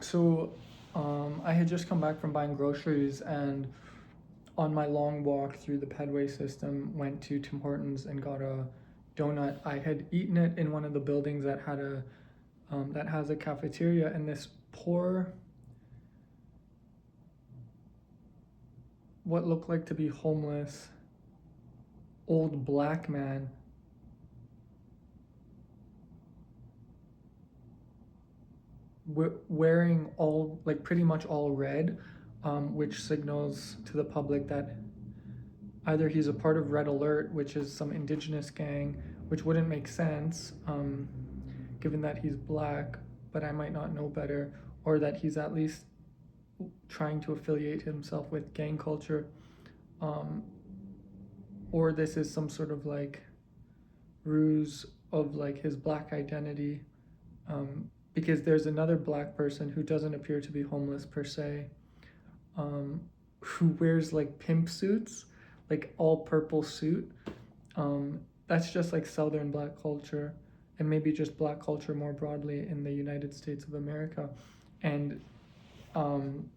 So, I had just come back from buying groceries, and on my long walk through the pedway system, went to Tim Hortons and got a donut. I had eaten it in one of the buildings that had a that has a cafeteria, and this poor, what looked like to be homeless, old black man wearing all, like, pretty much all red, which signals to the public that either he's a part of Red Alert, which is some indigenous gang, which wouldn't make sense, given that he's black, but I might not know better, or that he's at least trying to affiliate himself with gang culture, um, or this is some sort of like ruse of like his black identity, because there's another black person who doesn't appear to be homeless per se, um, who wears like pimp suits, like all purple suit. That's just like Southern black culture, and maybe just black culture more broadly in the United States of America. And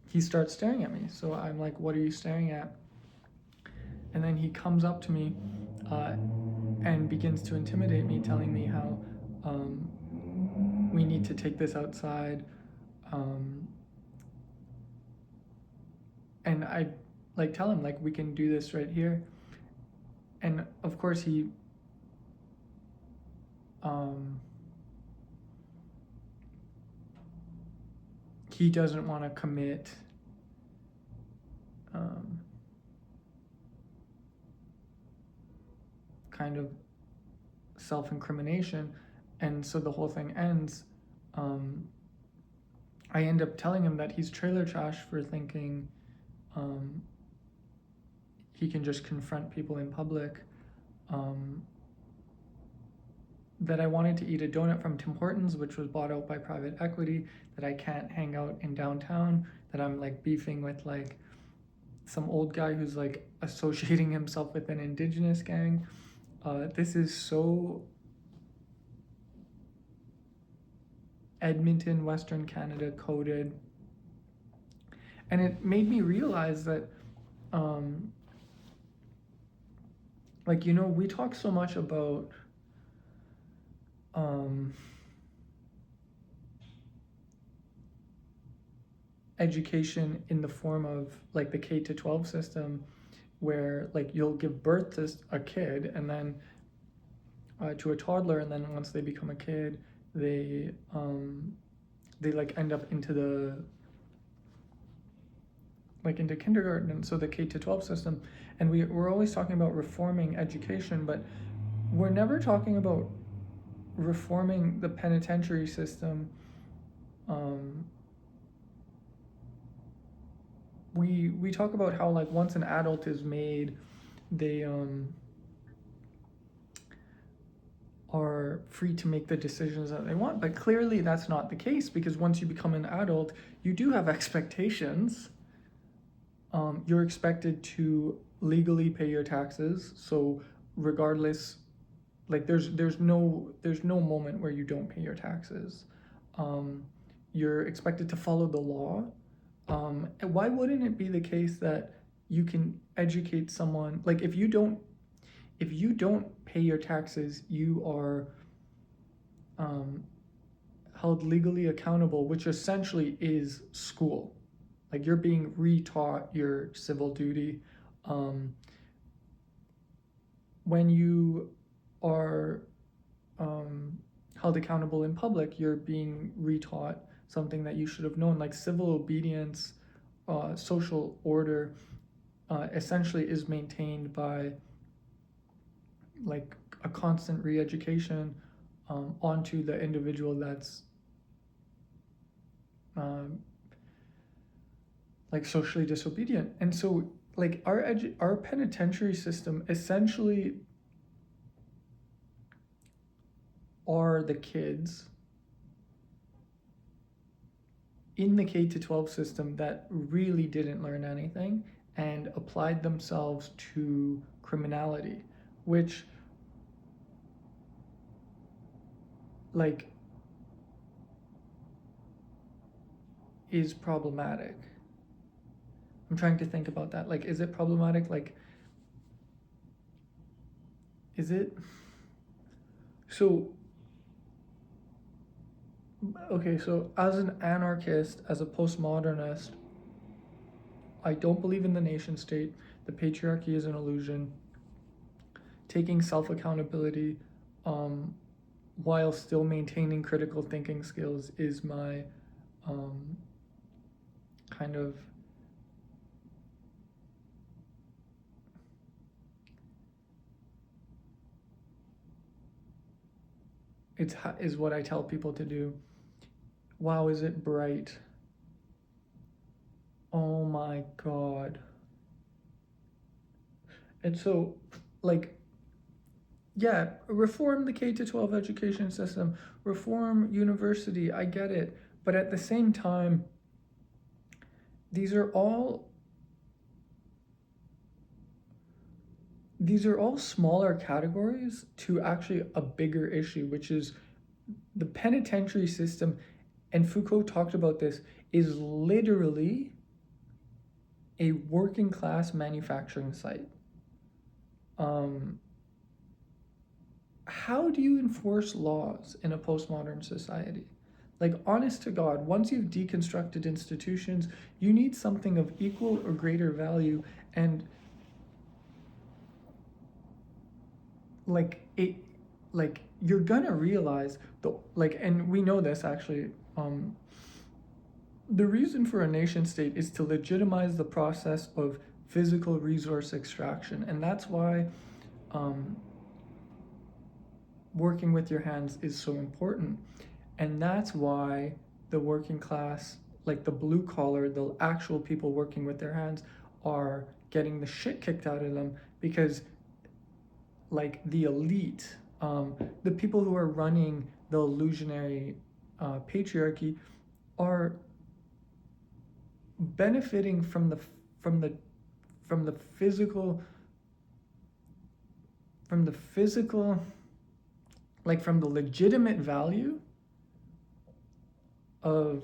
he starts staring at me. So I'm like, "What are you staring at?" And then he comes up to me uh, and begins to intimidate me, telling me how um, we need to take this outside. Um, and I like tell him like we can do this right here. And of course um, he doesn't want to commit um, kind of self-incrimination, and so the whole thing ends. um, I end up telling him that he's trailer trash for thinking um, he can just confront people in public, um, that I wanted to eat a donut from Tim Hortons, which was bought out by private equity, that I can't hang out in downtown, that I'm like beefing with like some old guy who's like associating himself with an indigenous gang. This is so Edmonton, Western Canada coded. And it made me realize that, um, like, we talk so much about um, education in the form of like the K to 12 system, where like you'll give birth to a kid and then to a toddler, and then once they become a kid, they like end up into the like into kindergarten, and so the K to 12 system. And we're always talking about reforming education, but we're never talking about reforming the penitentiary system. um, we talk about how like once an adult is made, they are free to make the decisions that they want, but clearly that's not the case, because once you become an adult, you do have expectations. You're expected to legally pay your taxes, so regardless, like there's no moment where you don't pay your taxes. um, you're expected to follow the law. And why wouldn't it be the case that you can educate someone, like if you don't pay your taxes, you are um, held legally accountable, which essentially is school. Like you're being retaught your civil duty. um, when you are um, held accountable in public, you're being retaught something that you should have known, like civil obedience. Social order essentially is maintained by like a constant re-education onto the individual that's um, like socially disobedient. And so like our penitentiary system essentially are the kids in the K to 12 system that really didn't learn anything and applied themselves to criminality, which like is problematic. I'm trying to think about that. Like, is it problematic? Like, is it? So, okay, so as an anarchist, as a postmodernist, I don't believe in the nation state. The patriarchy is an illusion. Taking self accountability um, while still maintaining critical thinking skills is my um, kind of is what I tell people to do. Wow, is it bright? Oh my god. And so, like, yeah, reform the K to 12 education system, reform university, I get it. But at the same time, these are all smaller categories to actually a bigger issue, which is the penitentiary system, and Foucault talked about this, is literally a working class manufacturing site. How do you enforce laws in a postmodern society? Like, honest to God, once you've deconstructed institutions, you need something of equal or greater value. And like it, like you're gonna realize and we know this actually. The reason for a nation state is to legitimize the process of physical resource extraction, and that's why um, working with your hands is so important. And that's why the working class, like the blue collar, the actual people working with their hands, are getting the shit kicked out of them because, like, the elite, the people who are running the illusionary patriarchy, are benefiting from from the from the physical from the physical like from the legitimate value of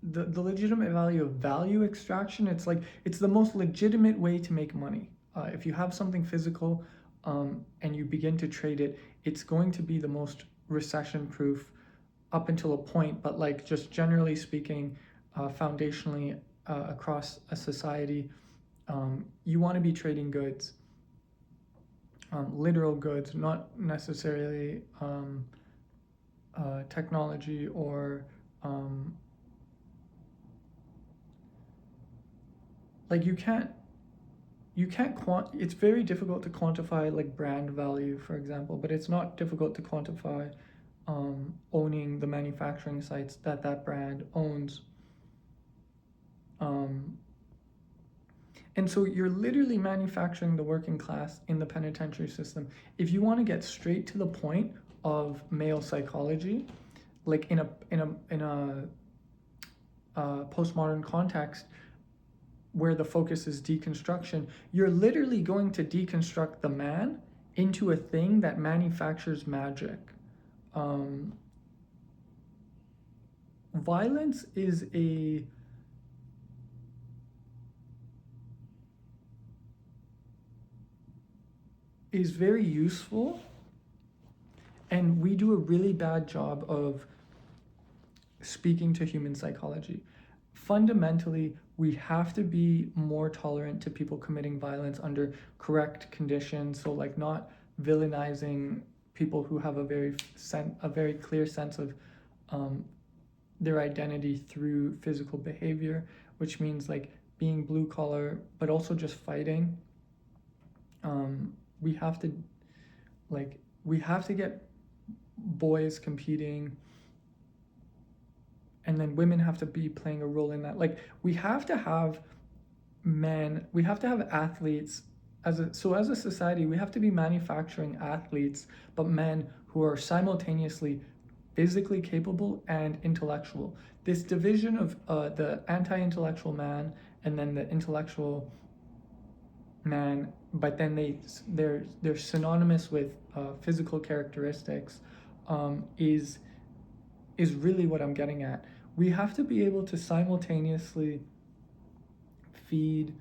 the legitimate value of value extraction. It's like it's the most legitimate way to make money. If you have something physical and you begin to trade it, it's going to be the most recession proof up until a point, but like just generally speaking, foundationally across a society, you want to be trading goods, literal goods, not necessarily technology or like it's very difficult to quantify like brand value, for example, but it's not difficult to quantify owning the manufacturing sites that brand owns. And so you're literally manufacturing the working class in the penitentiary system. If you want to get straight to the point of male psychology, like in a postmodern context where the focus is deconstruction, you're literally going to deconstruct the man into a thing that manufactures magic. Violence is very useful, and we do a really bad job of speaking to human psychology. Fundamentally, we have to be more tolerant to people committing violence under correct conditions. So, like, not villainizing people who have a very clear sense of their identity through physical behavior, which means like being blue collar, but also just fighting. We have to get boys competing, and then women have to be playing a role in that. Like, we have to have athletes as a society. We have to be manufacturing athletes, but men who are simultaneously physically capable and intellectual. This division of the anti-intellectual man and then the intellectual man, but then they're synonymous with physical characteristics, is really what I'm getting at. We have to be able to simultaneously feed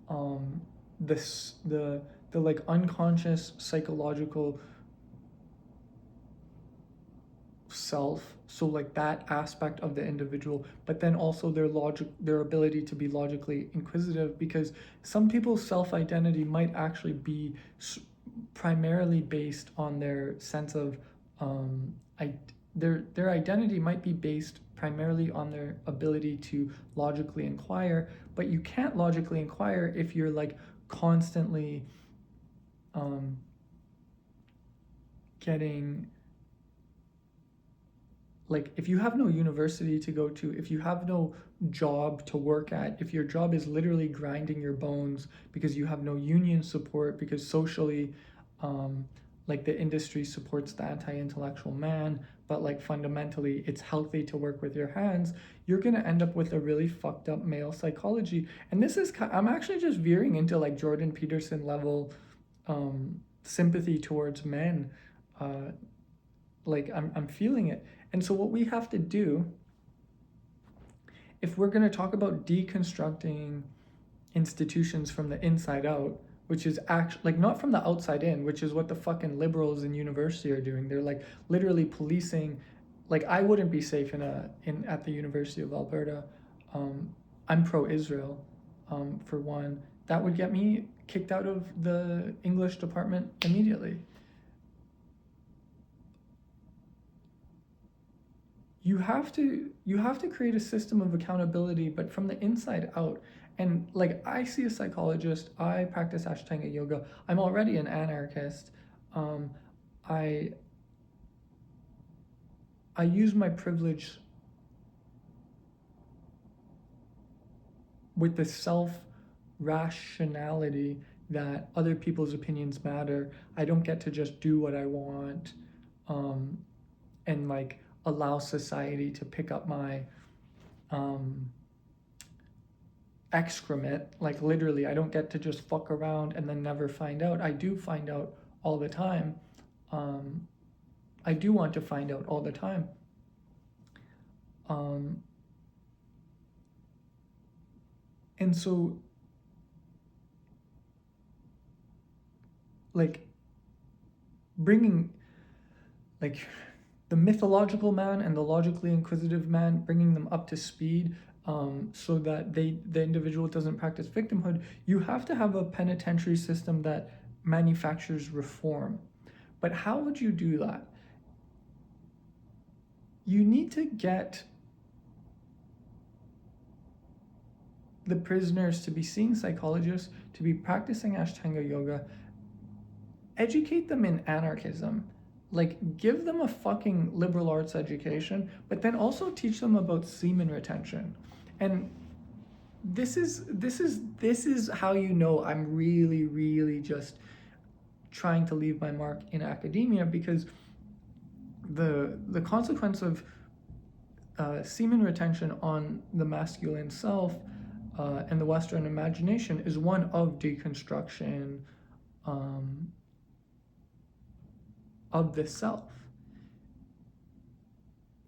um, the like unconscious psychological self, so like that aspect of the individual, but then also their ability to be logically inquisitive, because some people's self-identity might actually be primarily based on their sense of I, their identity might be based primarily on their ability to logically inquire, but you can't logically inquire if you're like constantly getting, like, if you have no university to go to, if you have no job to work at, if your job is literally grinding your bones because you have no union support, because socially like the industry supports the anti-intellectual man, but like fundamentally it's healthy to work with your hands, you're going to end up with a really fucked up male psychology. And this is, I'm actually just veering into like Jordan Peterson level sympathy towards men. Like I'm feeling it. And so what we have to do, if we're going to talk about deconstructing institutions from the inside out, which is actually like not from the outside in, which is what the fucking liberals in university are doing. They're like literally policing. Like, I wouldn't be safe at the University of Alberta. I'm pro-Israel, for one. That would get me kicked out of the English department immediately. You have to create a system of accountability, but from the inside out. And like, I see a psychologist, I practice Ashtanga yoga, I'm already an anarchist. I use my privilege with the self rationality that other people's opinions matter. I don't get to just do what I want, and like allow society to pick up my excrement. Like, literally, I don't get to just fuck around and then never find out. I do find out all the time. I do want to find out all the time. And so, like, bringing, like, the mythological man and the logically inquisitive man, bringing them up to speed, so that the individual doesn't practice victimhood. You have to have a penitentiary system that manufactures reform. But how would you do that? You need to get the prisoners to be seeing psychologists, to be practicing Ashtanga yoga, educate them in anarchism, like give them a fucking liberal arts education, but then also teach them about semen retention. And this is how you know I'm really just trying to leave my mark in academia, because the consequence of semen retention on the masculine self and the Western imagination is one of deconstruction of the self.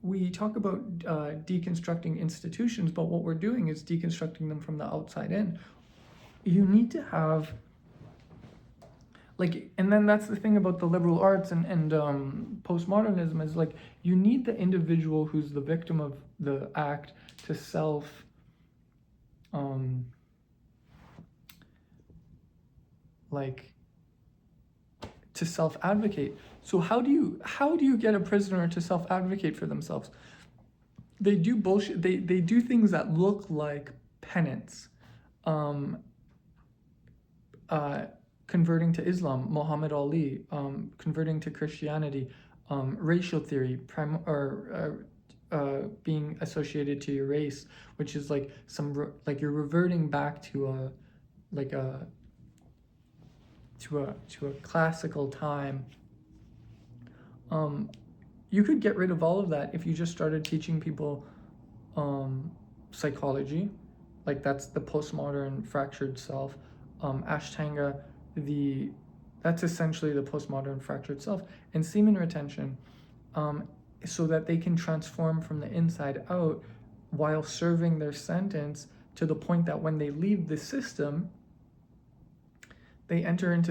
We talk about deconstructing institutions, but what we're doing is deconstructing them from the outside in. You need to have, like, and then that's the thing about the liberal arts and postmodernism, is like, you need the individual who's the victim of the act to to self-advocate. So how do you get a prisoner to self-advocate for themselves? They do bullshit. They do things that look like penance. Converting to Islam, Muhammad Ali, converting to Christianity, racial theory, being associated to your race, which is like like you're reverting back to a classical time. You could get rid of all of that if you just started teaching people psychology, like that's the postmodern fractured self. Ashtanga, that's essentially the postmodern fracture itself, and semen retention, so that they can transform from the inside out while serving their sentence, to the point that when they leave the system, they enter into